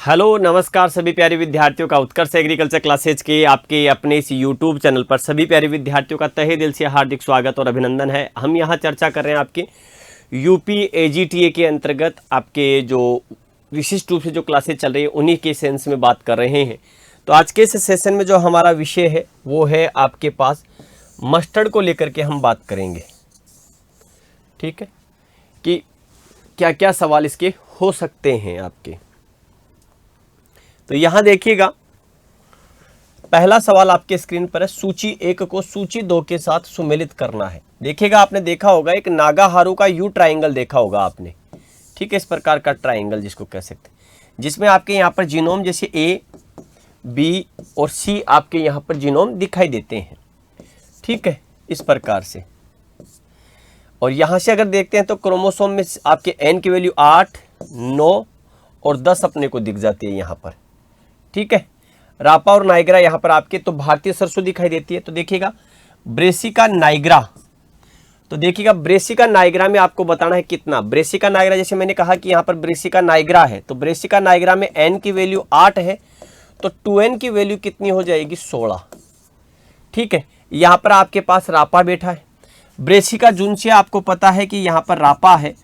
Hello नमस्कार सभी प्यारे विद्यार्थियों का उत्कर्ष एग्रीकल्चर क्लासेज के आपके अपने इस यूट्यूब चैनल पर सभी प्यारे विद्यार्थियों का तहे दिल से हार्दिक स्वागत और अभिनंदन है। हम यहाँ चर्चा कर रहे हैं आपके यूपी एजीटीए के अंतर्गत आपके जो विशिष्ट रूप से जो क्लासेज चल रही है उन्हीं के सेंस में बात कर रहे हैं। तो आज के इस सेशन में जो हमारा विषय है वो है आपके पास मस्टर्ड को लेकर के हम बात करेंगे। ठीक है, कि क्या क्या सवाल इसके हो सकते हैं आपके। तो यहां देखिएगा, पहला सवाल आपके स्क्रीन पर है, सूची 1 को सूची 2 के साथ सुमेलित करना है। देखिएगा, आपने देखा होगा एक नागाहारू का यू ट्राइंगल देखा होगा आपने। ठीक है, इस प्रकार का ट्राइंगल जिसको कह सकते हैं, जिसमें आपके यहाँ पर जीनोम जैसे ए बी और सी आपके यहाँ पर जीनोम दिखाई देते हैं। ठीक है, इस प्रकार से। और यहाँ से अगर देखते हैं तो क्रोमोसोम में आपके एन की वैल्यू 8, 9 और 10 अपने को दिख जाती है यहाँ पर। ठीक है, रापा और नाइग्रा यहाँ पर आपके तो भारतीय सरसों दिखाई देती है। तो देखिएगा ब्रेसिका नाइग्रा, तो देखिएगा ब्रेसिका नाइग्रा में आपको बताना है कितना। ब्रेसिका नाइग्रा जैसे मैंने कहा कि यहाँ पर ब्रेसिका नाइग्रा है, तो ब्रेसिका नाइग्रा में एन की वैल्यू 8 है, तो 2n की वैल्यू कितनी हो जाएगी 16। ठीक है, यहाँ पर आपके पास रापा बैठा है। ब्रेसिका जुन्सिया आपको पता है कि यहाँ पर रापा है,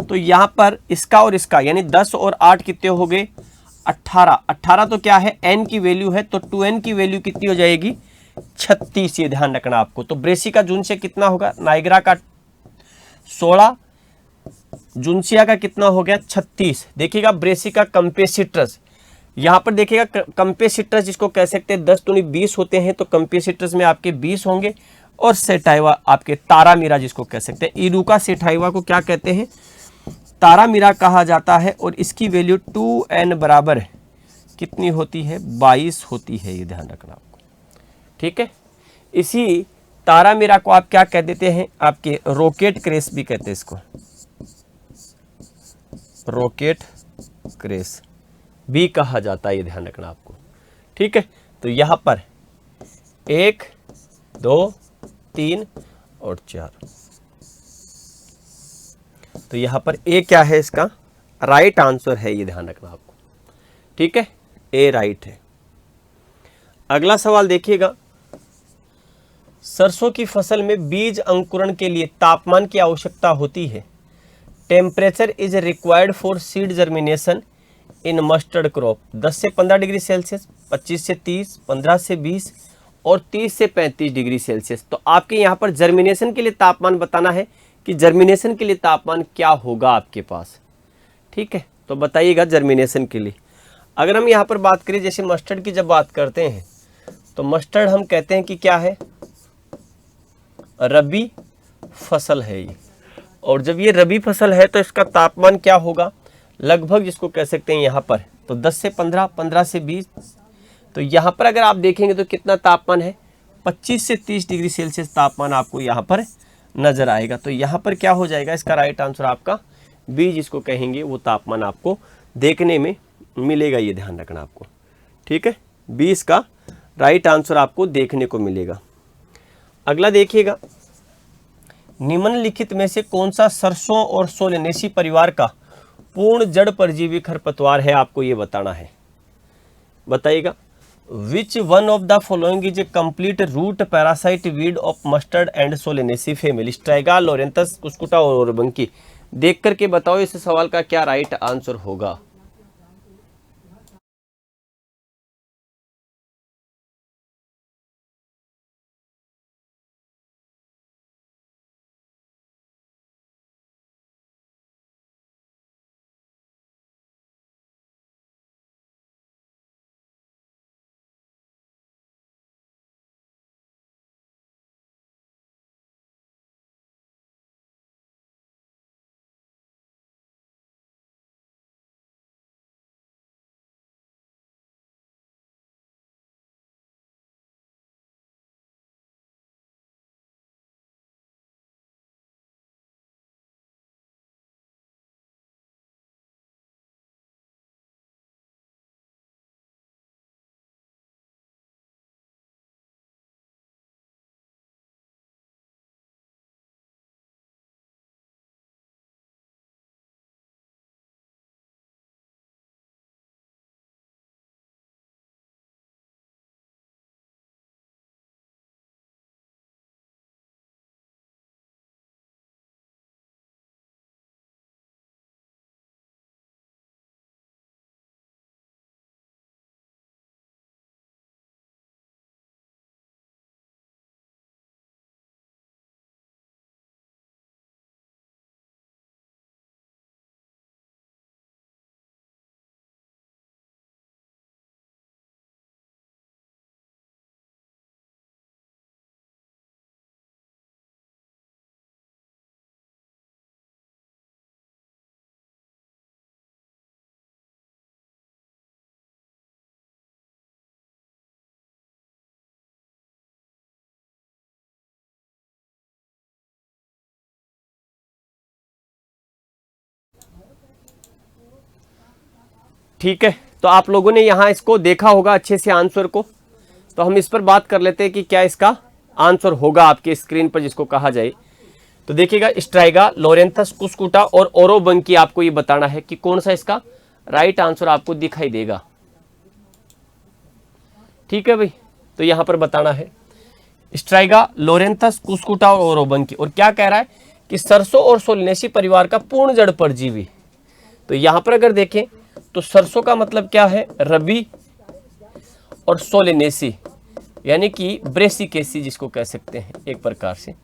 तो यहाँ पर इसका और इसका यानी 10 और 8 कितने हो गए 18। 18 तो क्या है n की वैल्यू है, तो 2n की वैल्यू कितनी हो जाएगी 36। ये ध्यान रखना आपको। तो ब्रेसिका जुन्सिया कितना होगा, नाइग्रा का 16, जुन्सिया का कितना हो गया 36। देखिएगा ब्रेसिका कंपेसिट्रस, यहाँ पर देखिएगा कंपेसिट्रस जिसको कह सकते हैं 10 दूनी 20 होते हैं, तो कंपेसिट्रस में आपके 20 होंगे। और सेटाइवा आपके तारामीरा जिसको कह सकते हैं, इरुका सेटाइवा को क्या कहते हैं तारामीरा कहा जाता है, और इसकी वैल्यू 2n बराबर कितनी होती है 22 होती है। ये ध्यान रखना आपको। ठीक है, इसी तारामीरा को आप क्या कह देते हैं, आपके रॉकेट क्रेस भी कहते हैं इसको, रॉकेट क्रेस भी कहा जाता है। ये ध्यान रखना आपको। ठीक है, तो यहां पर 1 2 3 और 4, तो यहां पर ए क्या है इसका राइट आंसर है। ये ध्यान रखना आपको। ठीक है, ए राइट है। अगला सवाल देखिएगा, सरसों की फसल में बीज अंकुरण के लिए तापमान की आवश्यकता होती है। Temperature is required for seed germination in mustard crop. 10 से 15 डिग्री सेल्सियस, 25 से 30, 15 से 20 और 30 से 35 डिग्री सेल्सियस। तो आपके यहाँ पर जर्मिनेशन के लिए तापमान बताना है कि जर्मिनेशन के लिए तापमान क्या होगा आपके पास। ठीक है, तो बताइएगा जर्मिनेशन के लिए। अगर हम यहाँ पर बात करें, जैसे मस्टर्ड की जब बात करते हैं तो मस्टर्ड हम कहते हैं कि क्या है, रबी फसल है ये। और जब ये रबी फसल है तो इसका तापमान क्या होगा, लगभग जिसको कह सकते हैं यहाँ पर तो 10 से 15, 15 से 20। तो यहाँ पर अगर आप देखेंगे तो कितना तापमान है 25 से 30 डिग्री सेल्सियस तापमान आपको यहाँ पर नजर आएगा। तो यहाँ पर क्या हो जाएगा, इसका राइट आंसर आपका बी जिसको कहेंगे वो तापमान आपको देखने में मिलेगा। ये ध्यान रखना आपको। ठीक है, 20 का राइट आंसर आपको देखने को मिलेगा। अगला देखिएगा, निम्नलिखित में से कौन सा सरसों और सोलेनेसी परिवार का पूर्ण जड़ परजीवी खरपतवार है, आपको ये बताना है। बताइएगा, which one of the following is a complete root parasite weed of mustard and Solanaceae family, Striga, Loranthus, Cuscuta और बंकी। देख करके बताओ इस सवाल का क्या राइट आंसर होगा। ठीक है, तो आप लोगों ने यहाँ इसको देखा होगा अच्छे से आंसर को, तो हम इस पर बात कर लेते हैं कि क्या इसका आंसर होगा आपके स्क्रीन पर जिसको कहा जाए। तो देखिएगा, स्ट्राइगा, लोरेंथस, कुस्कुटा और ओरोबंकी, आपको ये बताना है कि कौन सा इसका राइट आंसर आपको दिखाई देगा। ठीक है भाई, तो यहां पर बताना है स्ट्राइगा, लोरेंथस, कुस्कुटा और ओरोबंकी। और क्या कह रहा है कि सरसों और सोलिनेसी परिवार का पूर्ण जड़ परजीवी। तो यहां पर अगर देखें तो सरसों का मतलब क्या है, रबी, और सोलिनेसी यानी कि ब्रेसिकेसी जिसको कह सकते हैं एक प्रकार से,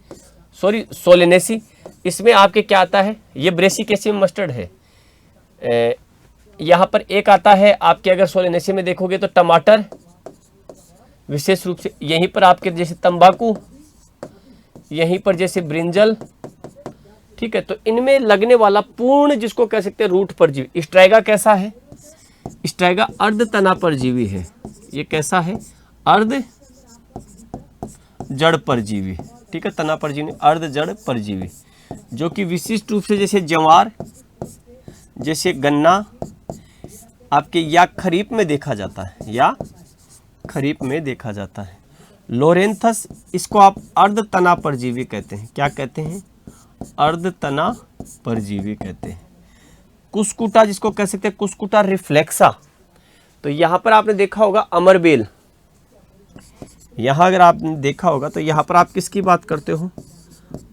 सॉरी सोलिनेसी, इसमें आपके क्या आता है, ये ब्रेसिकेसी में मस्टर्ड है। यहाँ पर एक आता है आपके, अगर सोलिनेसी में देखोगे तो टमाटर, विशेष रूप से यहीं पर आपके जैसे तंबाकू, यहीं पर जैसे ब्रिंजल। ठीक है, तो इनमें लगने वाला पूर्ण जिसको कह सकते हैं रूट परजीवी। स्ट्राइगा कैसा है, स्ट्राइगा अर्ध तना परजीवी है। ये कैसा है, अर्ध जड़ परजीवी। ठीक है, तना परजीवी, अर्ध जड़ परजीवी, जो कि विशिष्ट रूप से जैसे ज्वार, जैसे गन्ना आपके या खरीफ में देखा जाता है, या खरीफ में देखा जाता है। लोरेंथस, इसको आप अर्ध तना परजीवी कहते हैं। क्या कहते हैं, अर्ध तना परजीवी कहते हैं। कुस्कुटा जिसको कह सकते हैं कुस्कुटा रिफ्लेक्सा, तो यहां पर आपने देखा होगा अमरबेल, यहां अगर आपने देखा होगा तो यहां पर आप किसकी बात करते हो,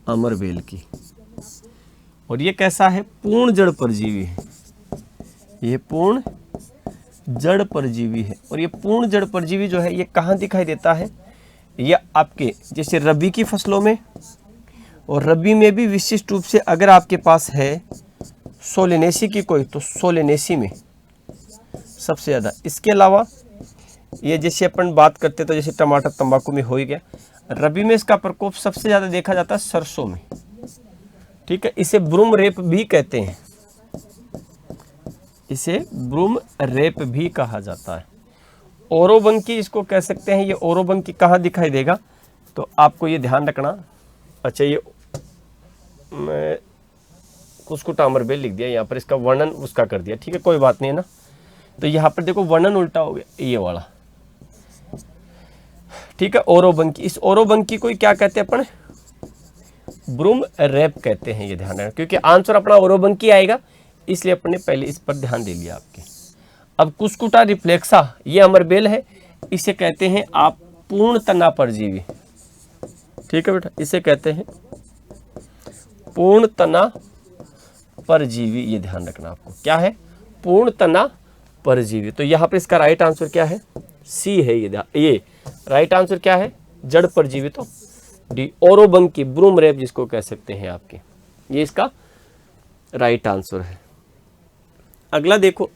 अमरबेल की। और ये कैसा है, पूर्ण जड़ परजीवी है, ये पूर्ण जड़ परजीवी है। और ये पूर्ण जड़ परजीवी जो है ये कहाँ दिखाई देता है, ये आपके जैसे रबी की फसलों में, और रबी में भी विशिष्ट रूप से अगर आपके पास है सोलिनेसी की कोई, तो सोलिनेसी में सबसे ज़्यादा। इसके अलावा ये जैसे अपन बात करते तो जैसे टमाटर तंबाकू में हो ही गया, रबी में इसका प्रकोप सबसे ज़्यादा देखा जाता है सरसों में। ठीक है, इसे ब्रूम रेप भी कहते हैं, इसे ब्रूम रेप भी कहा जाता है। ओरोबंकी इसको कह सकते हैं, ये ओरोबंकी कहाँ दिखाई देगा, तो आपको ये ध्यान रखना। अच्छा, ये मैं कुस्कुटा अमरबेल लिख दिया यहाँ पर, इसका वर्णन उसका कर दिया। ठीक है, कोई बात नहीं है ना। तो यहाँ पर देखो वर्णन उल्टा हो गया, ये वाला। ठीक है, ओरोबंकी, इस ओरोबंकी को क्या कहते हैं अपन, ब्रूम रैप कहते हैं। ये ध्यान रखना, क्योंकि आंसर अपना ओरोबंकी आएगा, इसलिए अपने पहले इस पर ध्यान दे लिया आपके। अब कुस्कुटा रिफ्लेक्सा, ये अमरबेल है, इसे कहते हैं आप पूर्ण तना परजीवी। ठीक है बेटा, इसे कहते हैं पूर्ण तना परजीवी। ये ध्यान रखना आपको, क्या है, पूर्ण तना परजीवी। तो यहाँ पर इसका राइट आंसर क्या है, सी है। ये राइट आंसर क्या है, जड़ परजीवी, तो डी ओरोबंकी, ब्रूम रेप जिसको कह सकते हैं आपके, ये इसका राइट आंसर है। अगला देखो,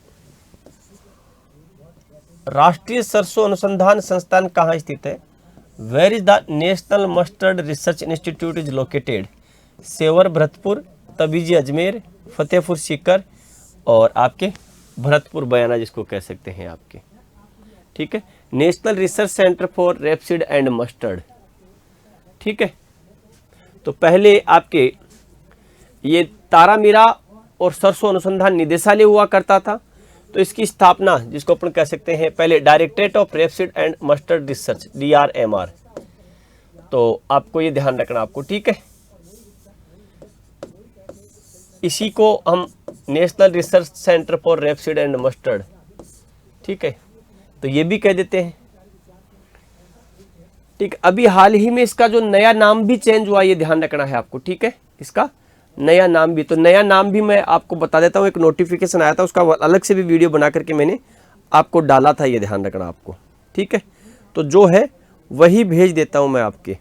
राष्ट्रीय सरसों अनुसंधान संस्थान कहाँ स्थित है, where is the national mustard research institute is located, Sewar Bharatpur, Tabiji Ajmer, Fatehpur Sikar, और आपके भरतपुर बयाना जिसको कह सकते हैं आपके। ठीक है, national research centre for rapeseed and mustard. ठीक है, तो पहले आपके ये तारामीरा और सरसों अनुसंधान निदेशालय हुआ करता था, तो इसकी स्थापना जिसको अपन कह सकते हैं पहले directorate of rapeseed and mustard research, DRMR। तो आपको ये ध्यान रखना आपको। ठीक है, इसी को हम national research centre for rapeseed and mustard, ठीक है, तो ये भी कह देते हैं। ठीक, अभी हाल ही में इसका जो नया नाम भी चेंज हुआ, ये ध्यान रखना है आपको। ठीक है, इसका नया नाम भी, तो नया नाम भी मैं आपको बता देता हूँ। एक नोटिफिकेशन आया था, उसका अलग से भी वीडियो बना करके मैंने आपको डाला था, ये ध्यान रखना आपको। ठीक है, तो जो है वही भेज देता हूँ मैं आपके।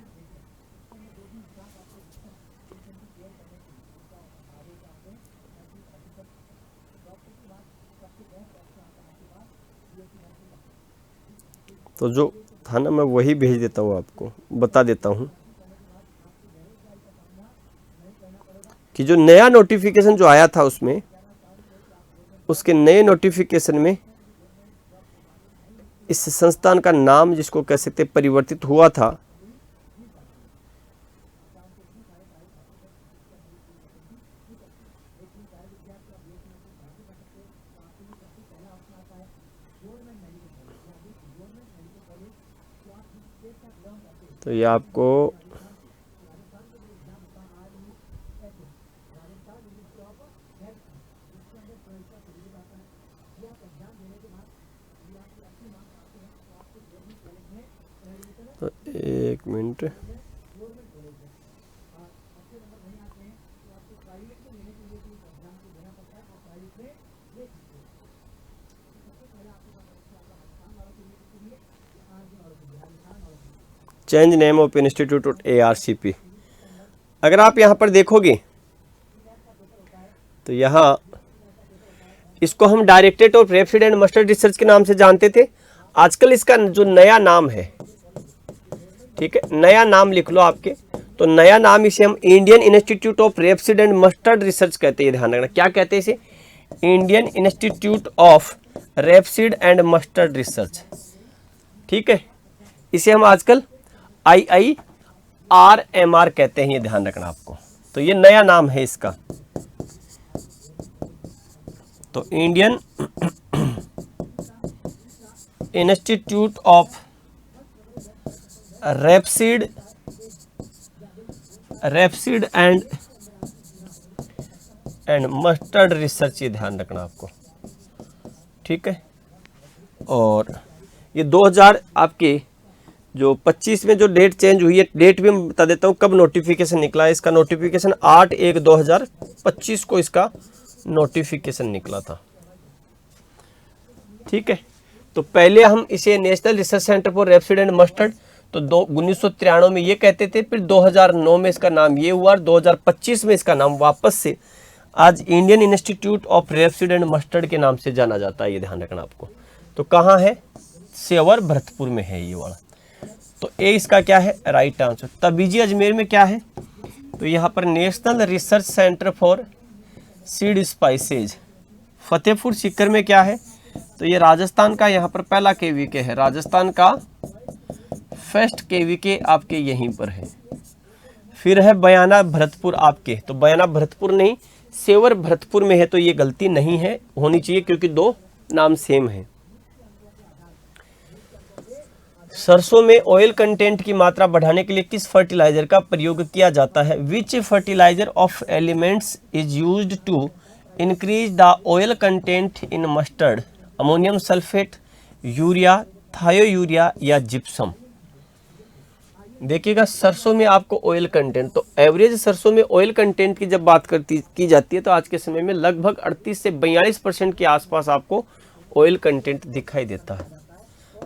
तो जो था ना, मैं वही भेज देता हूँ आपको, बता देता हूँ कि जो नया नोटिफिकेशन जो आया था उसमें, उसके नए नोटिफिकेशन में इस संस्थान का नाम जिसको कह सकते परिवर्तित हुआ था। तो ये आपको तो 1 minute, change name of institute ARCP। अगर आप यहाँ पर देखोगे तो यहाँ इसको हम directorate of rapeseed and mustard research के नाम से जानते थे। आजकल इसका जो नया नाम है, ठीक है, नया नाम लिख लो आपके, तो नया नाम इसे हम Indian institute of rapeseed and mustard research कहते हैं। ध्यान रखना, क्या कहते हैं इसे? Indian institute of rapeseed and mustard research, ठीक है। इसे हम आजकल IIRMR कहते हैं, ये ध्यान रखना आपको। तो ये नया नाम है इसका। तो Indian institute of rapeseed and mustard research, ये ध्यान रखना आपको, ठीक है। और ये 2000 आपके जो 25 में जो डेट चेंज हुई है, डेट भी मैं बता देता हूँ कब नोटिफिकेशन निकला है इसका। नोटिफिकेशन 8/1/2025 को इसका नोटिफिकेशन निकला था, ठीक है। तो पहले हम इसे national research centre for rapeseed and mustard, तो 1993 में ये कहते थे, फिर 2009 में इसका नाम ये हुआ, 2025 में इसका नाम वापस से आज Indian institute of rapeseed and mustard के नाम से जाना जाता है, ये ध्यान रखना आपको। तो कहाँ है? सेवर भरतपुर में है ये वाला। तो ए इसका क्या है? Right answer. तबीजी अजमेर में क्या है? तो यहाँ पर national research centre for seed spices. Fatehpur Sikar में क्या है? तो ये राजस्थान का यहाँ पर पहला KVK है, राजस्थान का फर्स्ट KVK आपके यहीं पर है। फिर है बयाना भरतपुर आपके, तो बयाना भरतपुर नहीं, सेवर भरतपुर में है, तो ये गलती नहीं है, होनी चाहिए क्योंकि दो नाम सेम है। सरसों में ऑयल कंटेंट की मात्रा बढ़ाने के लिए किस फर्टिलाइजर का प्रयोग किया जाता है? Which fertilizer of elements is used to increase the oil content in mustard? Ammonium sulphate, urea, thiourea या जिप्सम? देखिएगा, सरसों में आपको ऑयल कंटेंट, तो एवरेज सरसों में ऑयल कंटेंट की जब बात की जाती है तो आज के समय में लगभग 38 से 42% के आसपास आपको ऑयल कंटेंट दिखाई देता है।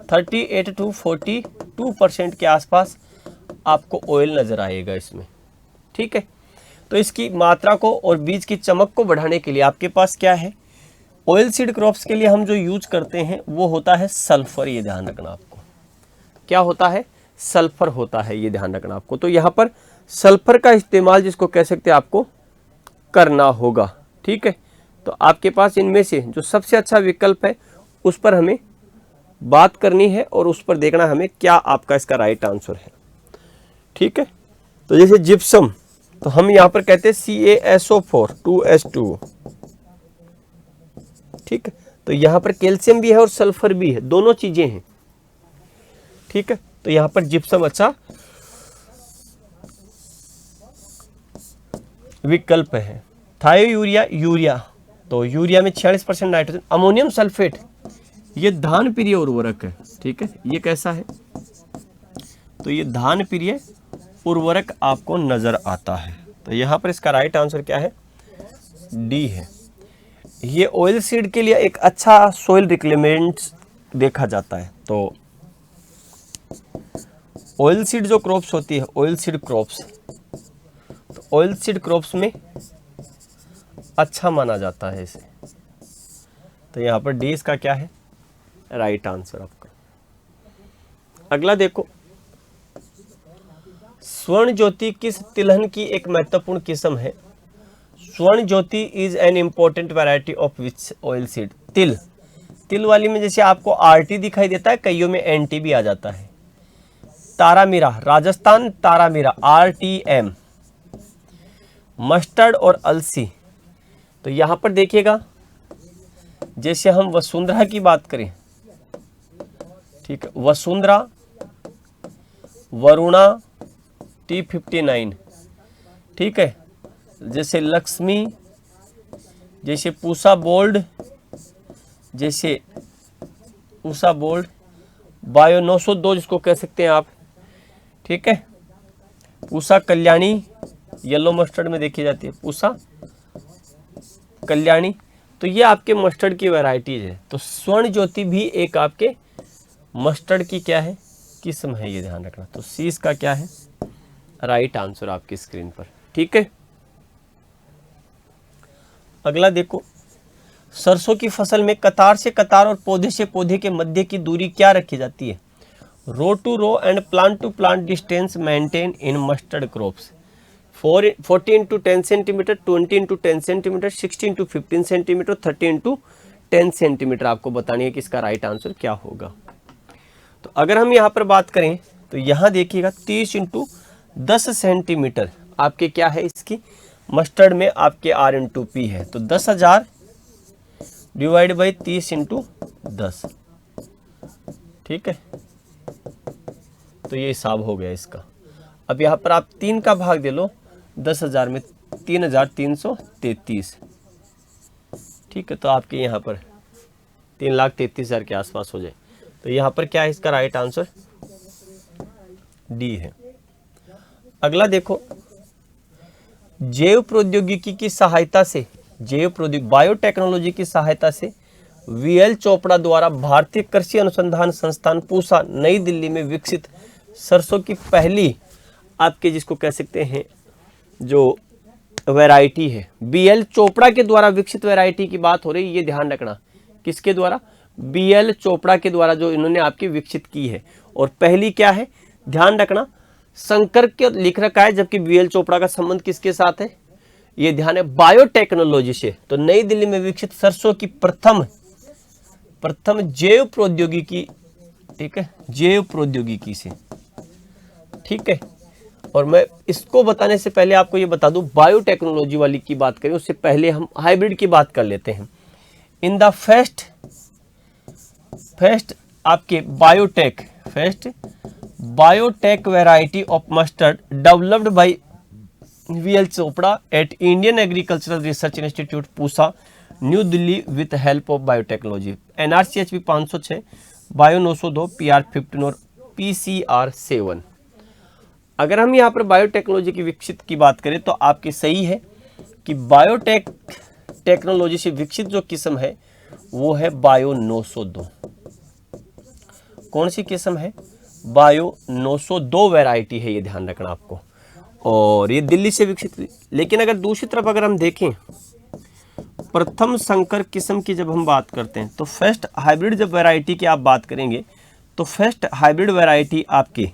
38 to 42% के आसपास आपको ऑयल नजर आएगा इसमें, ठीक है। तो इसकी मात्रा को और बीज की चमक को बढ़ाने के लिए आपके पास क्या है? ऑयल सीड क्रॉप्स के लिए हम जो यूज करते हैं वो होता है सल्फर, ये ध्यान रखना आपको। क्या होता है? सल्फर होता है, ये ध्यान रखना आपको। तो यहाँ पर सल्फर का इस्तेमाल जिसको कह सकते हैं आपको करना होगा, ठीक है। तो आपके पास इनमें से जो सबसे अच्छा विकल्प है उस पर हमें बात करनी है और उस पर देखना हमें क्या आपका इसका राइट आंसर है, ठीक है। तो जैसे जिप्सम, तो हम यहाँ पर कहते हैं CaSO4 2H2, ठीक है। तो यहाँ पर कैल्शियम भी है और सल्फर भी है, दोनों चीजें हैं, ठीक है। तो यहाँ पर जिप्सम अच्छा विकल्प है। थायोयूरिया, यूरिया, तो यूरिया में 46% नाइट्रोजन। अमोनियम सल्फेट, ये धान प्रिय उर्वरक है, ठीक है। ये कैसा है? तो ये धान प्रिय उर्वरक आपको नजर आता है। तो यहाँ पर इसका राइट आंसर क्या है? डी है। ये ऑयल सीड के लिए एक अच्छा सोइल रिक्लेमेंट्स देखा जाता है। तो ऑयल सीड जो क्रॉप्स होती है, ऑयल सीड क्रॉप्स, तो ऑयल सीड क्रॉप्स में अच्छा माना जाता है इसे। तो यहाँ पर डी इसका क्या है? राइट आंसर आपका। अगला देखो, स्वर्ण ज्योति किस तिलहन की एक महत्वपूर्ण किस्म है? Swarna Jyoti is an important variety of which oil seed? तिल वाली में जैसे आपको RT दिखाई देता है, कईयों में NT भी आ जाता है। तारामीरा, राजस्थान तारामीरा RTM। मस्टर्ड और अलसी, तो यहां पर देखिएगा, जैसे हम वसुंधरा की बात करें, ठीक है, वसुंधरा वरुणा T59, ठीक है, जैसे लक्ष्मी, जैसे पूसा बोल्ड, जैसे पूसा बोल्ड, बायो 902 जिसको कह सकते हैं आप, ठीक है, पूसा कल्याणी, येलो मस्टर्ड में देखी जाती है पूसा कल्याणी। तो ये आपके मस्टर्ड की वैरायटीज है। तो स्वर्ण ज्योति भी एक आपके मस्टर्ड की क्या है, किस्म है, ये ध्यान रखना। तो सी इसका क्या है, राइट आंसर आपकी स्क्रीन पर, ठीक है। अगला देखो, सरसों की फसल में कतार से कतार और पौधे से पौधे के मध्य की दूरी क्या रखी जाती है? Row to row and plant to plant distance maintain in mustard crops 40 into 10 centimetre, 20 into 10 centimetre, 60 into 15 centimetre, 30 into 10 centimetre. आपको बतानी है कि इसका राइट आंसर क्या होगा। तो अगर हम यहाँ पर बात करें तो यहाँ देखिएगा 30 इंटू 10 सेंटीमीटर आपके क्या है, इसकी मस्टर्ड में आपके R इंटू पी है। तो 10,000 डिवाइड बाई 30 इंटू 10, ठीक है। तो ये हिसाब हो गया इसका। अब यहाँ पर आप 3 का भाग दे लो 10,000 में, 3,333, ठीक है। तो आपके यहाँ पर 3,33,000 के आसपास हो जाए। तो यहाँ पर क्या है, इसका राइट आंसर डी है। अगला देखो, जैव प्रौद्योगिकी की सहायता से, बायोटेक्नोलॉजी की सहायता से वीएल चोपड़ा द्वारा भारतीय कृषि अनुसंधान संस्थान पूसा नई दिल्ली में विकसित सरसों की पहली आपके जिसको कह सकते हैं जो वैरायटी है, बीएल चोपड़ा के द्वारा विकसित वैरायटी की बात हो रही है, ये ध्यान रखना। किसके द्वारा? बीएल चोपड़ा के द्वारा जो इन्होंने आपकी विकसित की है। और पहली क्या है, ध्यान रखना, संकर के लिख रखा है, जबकि बीएल चोपड़ा का संबंध किसके साथ है, ये ध्यान है, बायोटेक्नोलॉजी से। तो नई दिल्ली में विकसित सरसों की प्रथम जैव प्रौद्योगिकी, ठीक है, जैव प्रौद्योगिकी से, ठीक है। और मैं इसको बताने से पहले आपको ये बता दूं, बायोटेक्नोलॉजी वाली की बात करें उससे पहले हम हाइब्रिड की बात कर लेते हैं। इन द फर्स्ट आपके biotech variety of mustard developed by V L Chopra at Indian agricultural research institute Pusa New Delhi with help of biotechnology. NRCHP 506, bio 902, PR 15 और PCR 7। अगर हम यहाँ पर बायोटेक्नोलॉजी की विकसित की बात करें तो आपकी सही है कि टेक्नोलॉजी से विकसित जो किस्म है वो है बायो 902। कौन सी किस्म है? बायो 902 वैरायटी है, ये ध्यान रखना आपको। और ये दिल्ली से विकसित हुई। लेकिन अगर दूसरी तरफ अगर हम देखें प्रथम संकर किस्म की जब हम बात करते हैं तो फर्स्ट हाइब्रिड जब वैरायटी की आप बात करेंगे तो फर्स्ट हाइब्रिड वैरायटी आपकी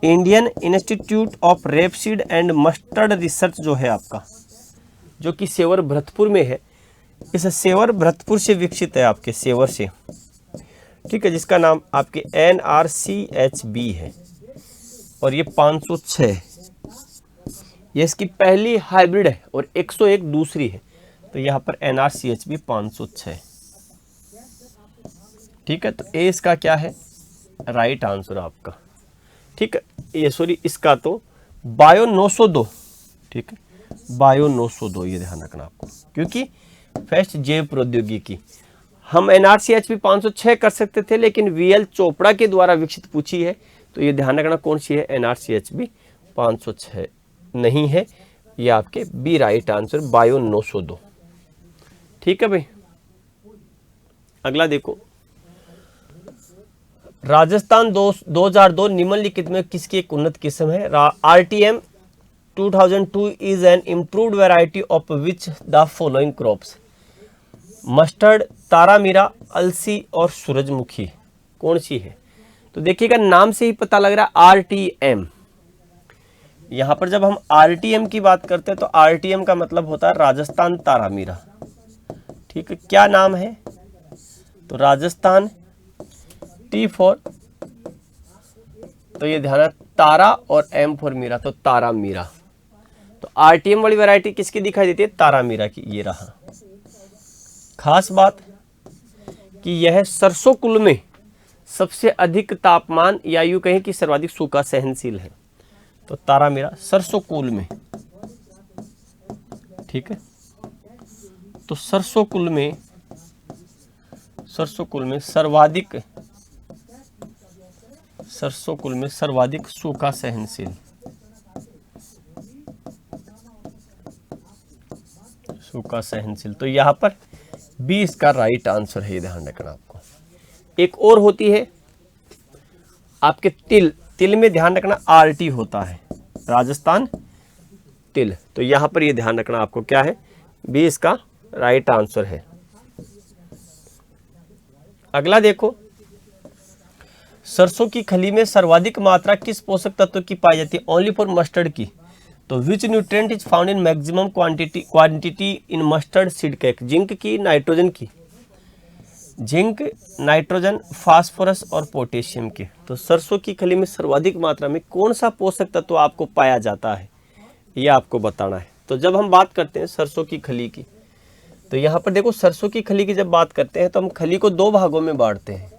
Indian institute of rapeseed and mustard research जो है आपका, जो कि सेवर भरतपुर में है, इस सेवर भरतपुर से विकसित है, आपके सेवर से, ठीक है, जिसका नाम आपके NRCHB है। और ये 506, ये इसकी पहली हाइब्रिड है और 101 दूसरी है। तो यहाँ पर NRCHB 506, ठीक है। तो ए इसका क्या है, राइट आंसर आपका, ठीक है। ये सॉरी, इसका तो बायो 902, ठीक है, बायो 902, ये ध्यान रखना आपको, क्योंकि फर्स्ट जैव प्रौद्योगिकी हम NRCHB 506 कर सकते थे, लेकिन वीएल चोपड़ा के द्वारा विकसित पूछी है। तो ये ध्यान रखना कौन सी है, NRCHB 506 नहीं है, ये आपके बी राइट आंसर, बायो 902, ठीक है भाई। अगला देखो, राजस्थान 2002 निम्नलिखित में किसकी एक उन्नत किस्म है? RTM 2002 is an improved variety of which the following crops? Mustard, तारामीरा, अलसी और सूरजमुखी, कौन सी है? तो देखिएगा नाम से ही पता लग रहा है RTM। यहां पर जब हम RTM की बात करते हैं तो RTM का मतलब होता है राजस्थान तारामीरा, ठीक है। क्या नाम है? तो राजस्थान T4, तो ये ध्यान है तारा, और M फॉर मीरा, तो तारा मीरा। तो RTM वाली वैरायटी किसकी दिखाई देती है? तारा मीरा की, ये रहा। खास बात कि यह सरसों कुल में सबसे अधिक तापमान या यूं कहें कि सर्वाधिक सूखा सहनशील है? तो तारा मेरा सरसों कुल में, ठीक है। तो सरसों कुल में सर्वाधिक सूखा सहनशील, तो यहां पर 20 का राइट आंसर है, ये ध्यान रखना आपको। एक और होती है आपके तिल में ध्यान रखना आरटी होता है, राजस्थान तिल। तो यहां पर ये ध्यान रखना आपको, क्या है 20 का राइट आंसर है। अगला देखो, सरसों की खली में सर्वाधिक मात्रा किस पोषक तत्व की पाई जाती है? ओनली फॉर मस्टर्ड की। तो विच nutrient is found in maximum quantity in mustard seed cake? Zinc की, नाइट्रोजन की? जिंक, नाइट्रोजन, फास्फोरस और पोटेशियम के। तो सरसों की खली में सर्वाधिक मात्रा में कौन सा पोषक तत्व आपको पाया जाता है, यह आपको बताना है। तो जब हम बात करते हैं सरसों की खली की, तो यहाँ पर देखो सरसों की खली की जब बात करते हैं तो हम खली को 2 भागों में बांटते हैं,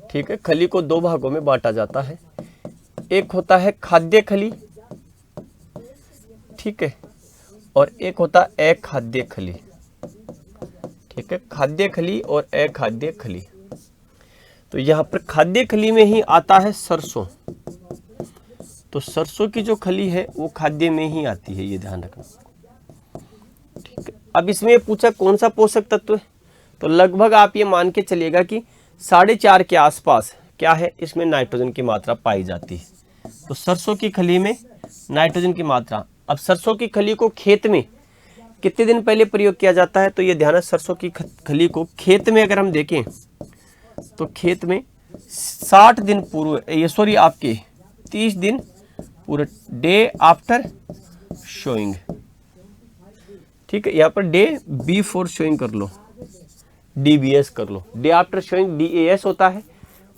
ठीक है। खली को 2 भागों में बांटा जाता है। एक होता है खाद्य खली, ठीक है, और एक होता है अखाद्य खली, ठीक है। खाद्य खली और अखाद्य खली। तो यहाँ पर खाद्य खली में ही आता है सरसों। तो सरसों की जो खली है वो खाद्य में ही आती है, ये ध्यान रखना, ठीक है। अब इसमें पूछा कौन सा पोषक तत्व है, तो लगभग आप ये मान के चलिएगा कि 4.5 के आसपास क्या है, इसमें नाइट्रोजन की मात्रा पाई जाती है। तो सरसों की खली में नाइट्रोजन की मात्रा। अब सरसों की खली को खेत में कितने दिन पहले प्रयोग किया जाता है? तो ये ध्यान है, सरसों की खली को खेत में अगर हम देखें तो खेत में 60 दिन पूर्व, ये सॉरी आपके 30 दिन पूरे, डे आफ्टर शोइंग, ठीक है। यहाँ पर डे बिफोर शोइंग कर लो, DBS कर लो। डे आफ्टर शोइंग DAS होता है,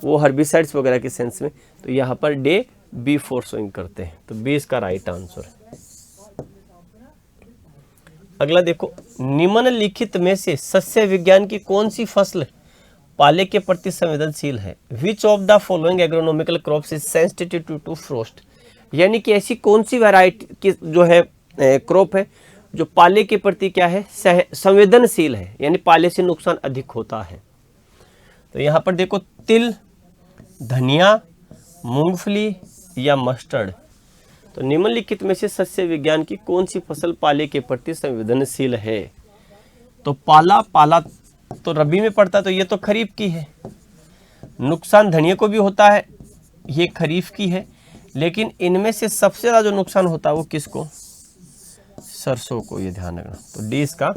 वो हर्बिसाइड्स वगैरह के सेंस में। तो यहाँ पर डे बिफोर शोइंग करते हैं। तो 20 का राइट आंसर है। अगला देखो, निम्नलिखित में से सस्य विज्ञान की कौन सी फसल पाले के प्रति संवेदनशील है? Which of the following agronomical crops is sensitive to frost? यानी कि ऐसी कौन सी वैरायटी की जो है क्रॉप है जो पाले के प्रति क्या है, संवेदनशील है, यानी पाले से नुकसान अधिक होता है। तो यहाँ पर देखो, तिल, धनिया, मूंगफली या मस्टर्ड। तो निम्नलिखित में से सस्य विज्ञान की कौन सी फसल पाले के प्रति संवेदनशील है? तो पाला तो रबी में पड़ता है, तो ये तो खरीफ की है। नुकसान धनिया को भी होता है, ये खरीफ की है। लेकिन इनमें से सबसे ज्यादा जो नुकसान होता है वो किसको? सरसों को, ये ध्यान रखना। तो डी इसका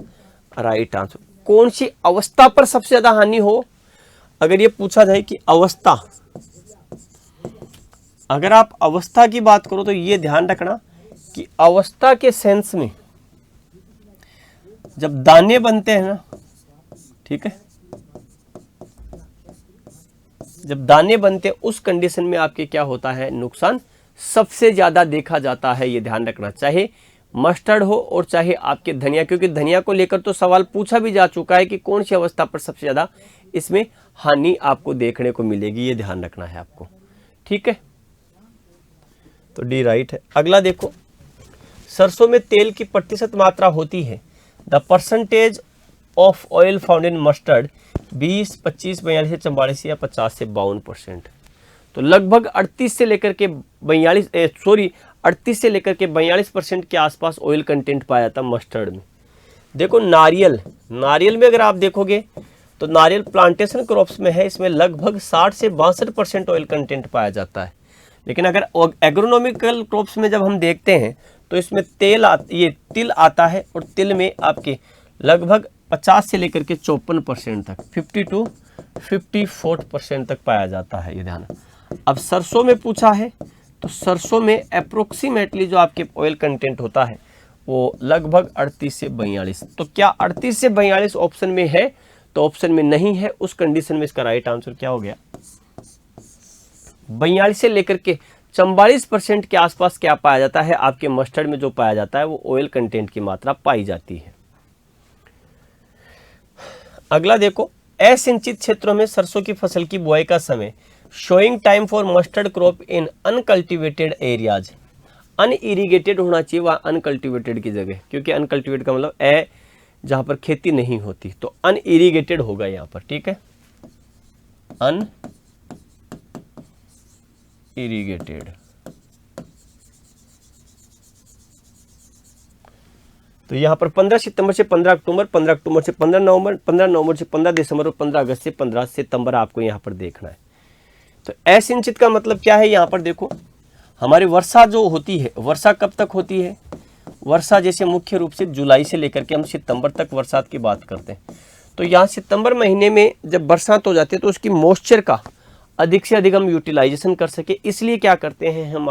राइट आंसर। कौन सी अवस्था पर सबसे ज्यादा हानि हो? अगर ये पूछा जाए कि अवस्था, अगर आप अवस्था की बात करो तो ये ध्यान रखना कि अवस्था के सेंस में जब दाने बनते हैं ना, ठीक है, जब दाने बनते हैं उस कंडीशन में आपके क्या होता है, नुकसान सबसे ज्यादा देखा जाता है। ये ध्यान रखना, चाहे मस्टर्ड हो और चाहे आपके धनिया, क्योंकि धनिया को लेकर तो सवाल पूछा भी जा चुका है कि कौन सी अवस्था पर सबसे ज्यादा इसमें हानि आपको देखने को मिलेगी। ये ध्यान रखना है आपको, ठीक है। तो डी राइट है। अगला देखो, सरसों में तेल की प्रतिशत मात्रा होती है, the percentage of oil found in mustard 20, 25, 42 से 44 या 50 से 52%। तो लगभग 38 से लेकर के 42% के आसपास ऑयल कंटेंट पाया था मस्टर्ड में। देखो नारियल में अगर आप देखोगे तो नारियल प्लांटेशन क्रॉप्स में है, इसमें लगभग 60 से 62% ऑयल कंटेंट पाया जाता है। लेकिन अगर एग्रोनॉमिकल क्रॉप्स में जब हम देखते हैं तो इसमें ये तिल आता है, और तिल में आपके लगभग 50 से लेकर के 54% तक, 50 to 54% तक पाया जाता है, ये ध्यान। अब सरसों में पूछा है तो सरसों में अप्रोक्सीमेटली जो आपके ऑयल कंटेंट होता है वो लगभग 38 से 42। तो क्या 38 से 42 ऑप्शन में है? तो ऑप्शन में नहीं है। उस कंडीशन में इसका राइट आंसर क्या हो गया? 42 से लेकर के 44% के आसपास क्या पाया जाता है? आपके मस्टर्ड में जो पाया जाता है वो ऑयल कंटेंट की मात्रा पाई जाती है। अगला देखो, असिंचित क्षेत्रों में सरसों की फसल की बुआई का समय, sowing time for mustard crop in uncultivated areas. Unirrigated होना चाहिए वहाँ अनकल्टिवेटेड की जगह, क्योंकि अनकल्टिवेटेड का मतलब जहाँ पर खेती नहीं होती, तो अनइरिगेटेड होगा यहाँ पर, ठीक है, अनइरिगेटेड। तो यहाँ पर 15 सितंबर से 15 अक्टूबर, 15 अक्टूबर से 15 नवंबर, 15 नवंबर से 15 दिसंबर और 15 अगस्त से 15 सितंबर आपको यहाँ पर देखना है। तो असिंचित का मतलब क्या है, यहाँ पर देखो हमारी वर्षा जो होती है, वर्षा कब तक होती है, वर्षा जैसे मुख्य रूप से जुलाई से लेकर के हम सितंबर तक बरसात की बात करते हैं। तो यहाँ सितंबर महीने में जब बरसात हो जाती है तो उसकी मॉइस्चर का अधिक से अधिक हम यूटिलाइजेशन कर सके, इसलिए क्या करते हैं हम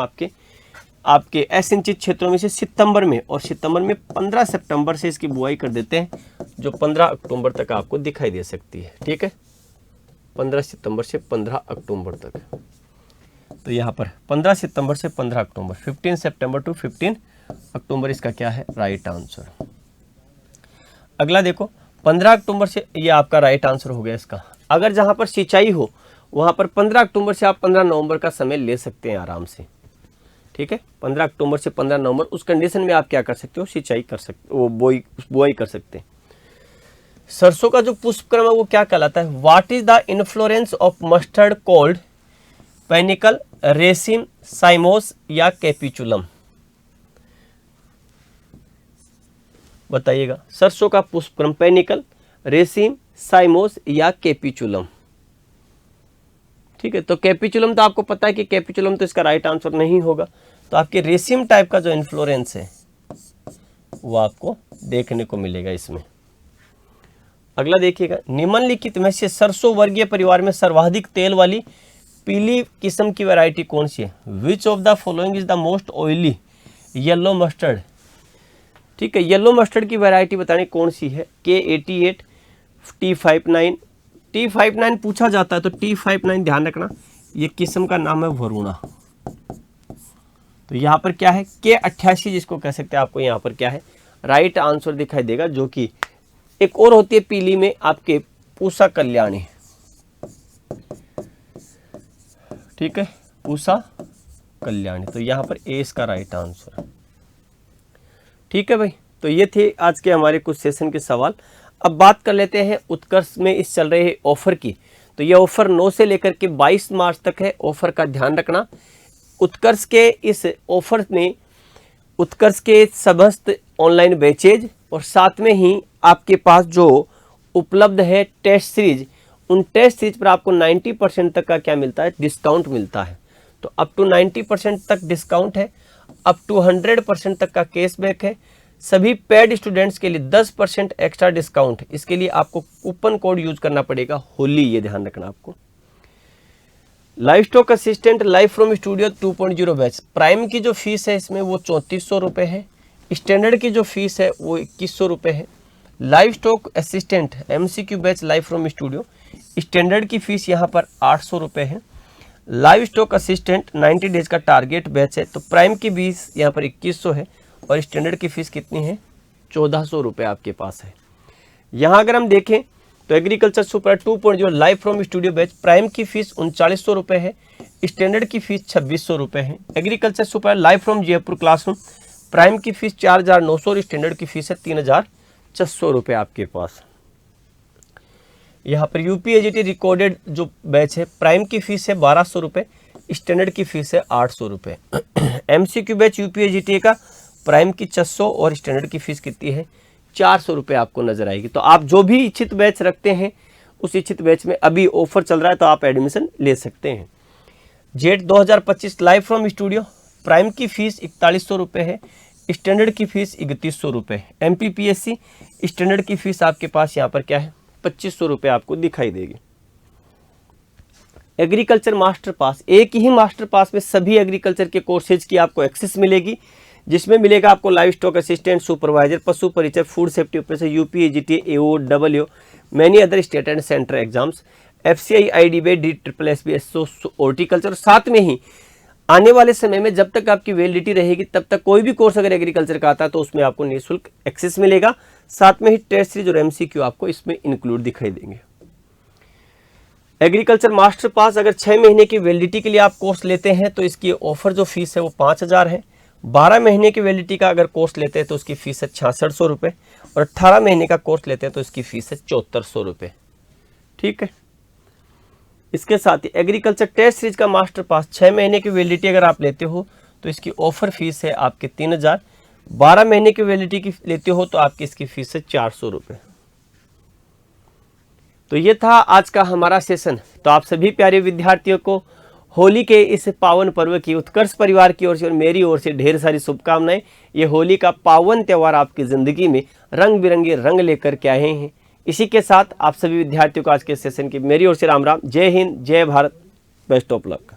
आपके असिंचित क्षेत्रों में से सितंबर में, और सितंबर में 15 सितंबर से इसकी बुआई कर देते हैं, जो 15 अक्टूबर तक आपको दिखाई दे सकती है, ठीक है, 15 सितंबर से 15 अक्टूबर तक। तो यहाँ पर 15 सितंबर से 15 अक्टूबर, 15 सितंबर टू 15 अक्टूबर इसका क्या है, राइट आंसर। अगला देखो 15 अक्टूबर से, ये आपका राइट आंसर हो गया इसका। अगर जहाँ पर सिंचाई हो वहाँ पर 15 अक्टूबर से आप 15 नवंबर का समय ले सकते हैं आराम से, ठीक है, 15 अक्टूबर से 15 नवंबर, उस कंडीशन में आप क्या कर सकते हो, सिंचाई कर सकते हो, बुआई कर सकते हैं। सरसों का जो पुष्पक्रम है वो क्या कहलाता है, what is the inflorescence of mustard called panicle, रेसिम, साइमोस या कैपिचुलम, बताइएगा। सरसों का पुष्पक्रम पेनिकल, रेसिम, साइमोस या कैपिचुलम, ठीक है। तो कैपिचुलम तो आपको पता है कि कैपिचुलम तो इसका राइट आंसर नहीं होगा, तो आपके रेसिम टाइप का जो इन्फ्लोरेंस है वो आपको देखने को मिलेगा इसमें। अगला देखिएगा, निम्नलिखित में से सरसों वर्गीय परिवार में सर्वाधिक तेल वाली पीली किस्म की वैरायटी कौन सी है, which of the following is the most oily yellow mustard, ठीक है, येलो मस्टर्ड की वैरायटी बताने कौन सी है, K88, T59, T59 पूछा जाता है, तो T59 ध्यान रखना, ये किस्म का नाम है वरुणा। तो यहाँ पर क्या है, K88 जिसको कह सकते हैं, आपको यहाँ पर क्या है राइट आंसर दिखाई देगा, जो कि एक और होती है पीली में आपके पूसा कल्याणी, ठीक है, पूसा कल्याणी। तो यहाँ पर ए इसका राइट आंसर, ठीक है भाई। तो ये थे आज के हमारे कुछ सेशन के सवाल। अब बात कर लेते हैं उत्कर्ष में इस चल रहे ऑफर की। तो ये ऑफर 9 से लेकर के 22 मार्च तक है, ऑफर का ध्यान रखना। उत्कर्ष के इस ऑफर में उत्कर्ष के समस्त ऑनलाइन बैचेज और साथ में ही आपके पास जो उपलब्ध है टेस्ट सीरीज, उन टेस्ट सीरीज पर आपको 90% तक का क्या मिलता है, डिस्काउंट मिलता है। तो अप टू 90% तक डिस्काउंट है, अप टू 100% तक का कैशबैक है। सभी पेड स्टूडेंट्स के लिए 10% एक्स्ट्रा डिस्काउंट, इसके लिए आपको कूपन कोड यूज करना पड़ेगा होली, ये ध्यान रखना आपको। Live stock assistant live from studio 2.0 batch, prime की जो फीस है इसमें वो 3400 रुपये है, स्टैंडर्ड की जो फीस है वो 2100 रुपये है। Live stock assistant MCQ batch live from studio, standard की फीस यहाँ पर 800 रुपये है। लाइव स्टॉक असिस्टेंट 90 डेज का टारगेट बैच है, तो प्राइम की फीस यहाँ पर 2100 है और स्टैंडर्ड की फीस कितनी है, 1400 रुपये आपके पास है। यहाँ अगर हम देखें तो agriculture super 2.0 live from studio batch, prime की फीस 3900 रुपये है, स्टैंडर्ड की फीस 2600 रुपये है। Agriculture super live from Jaipur classroom, prime की फीस 4900 और स्टैंडर्ड की फीस है 3600 रुपये आपके पास। यहाँ पर UPAGT रिकॉर्डेड जो बैच है, प्राइम की फीस है 1200 रुपये, स्टैंडर्ड की फीस है 800 रुपये। MCQ बैच UPAGT का प्राइम की 600 और स्टैंडर्ड की फीस कितनी है, 400 रुपये आपको नजर आएगी। तो आप जो भी इच्छित बैच रखते हैं उस इच्छित बैच में अभी ऑफर चल रहा है, तो आप एडमिशन ले सकते हैं। Jet 2025 live from studio, prime की फीस 4100 रुपये है, स्टैंडर्ड की फीस 3100 रुपये है। MPPSC स्टैंडर्ड की फीस आपके पास यहाँ पर क्या है, 2500 रुपये आपको दिखाई देगी। एग्रीकल्चर मास्टर पास, एक ही मास्टर पास में सभी एग्रीकल्चर के कोर्सेज की आपको एक्सेस मिलेगी, जिसमें मिलेगा आपको लाइव स्टॉक असिस्टेंट, सुपरवाइजर, पशु परिचय, food safety officer, UPAGT, AO, WO, many other state and centre exams, FCI, IDB, DSSB, horticulture. साथ में ही आने वाले समय में जब तक आपकी वैलिडिटी रहेगी तब तक कोई भी कोर्स अगर एग्रीकल्चर का आता है तो उसमें आपको निःशुल्क एक्सेस मिलेगा। साथ में ही टेस्ट सीरीज और MCQ आपको इसमें इंक्लूड दिखाई देंगे। एग्रीकल्चर मास्टर पास अगर 6 महीने की वैलिडिटी के लिए आप कोर्स लेते हैं तो इसकी ऑफर जो फीस है वो 5,000 है। 12 महीने की वैलिडिटी का अगर कोर्स लेते हैं तो उसकी फीस है 6600 रुपये, और 18 महीने का कोर्स लेते हैं तो इसकी फीस है 7400 रुपये। ठीक है। इसके साथ ही एग्रीकल्चर टेस्ट सीरीज का मास्टर पास 6 महीने की वैलिडिटी अगर आप लेते हो तो इसकी ऑफर फीस है आपके 3000। 12 महीने की वैलिडिटी की लेते हो तो आपकी इसकी फीस है 400 रुपये। तो ये था आज का हमारा सेशन। तो आप सभी प्यारे विद्यार्थियों को होली के इस पावन पर्व की उत्कर्ष परिवार की ओर से और मेरी ओर से ढेर सारी शुभकामनाएं। ये होली का पावन त्यौहार आपकी ज़िंदगी में रंग बिरंगे रंग लेकर के आए हैं। इसी के साथ आप सभी विद्यार्थियों को आज के सेशन की मेरी ओर से राम राम। जय हिंद, जय भारत, बेस्ट ऑफ लक।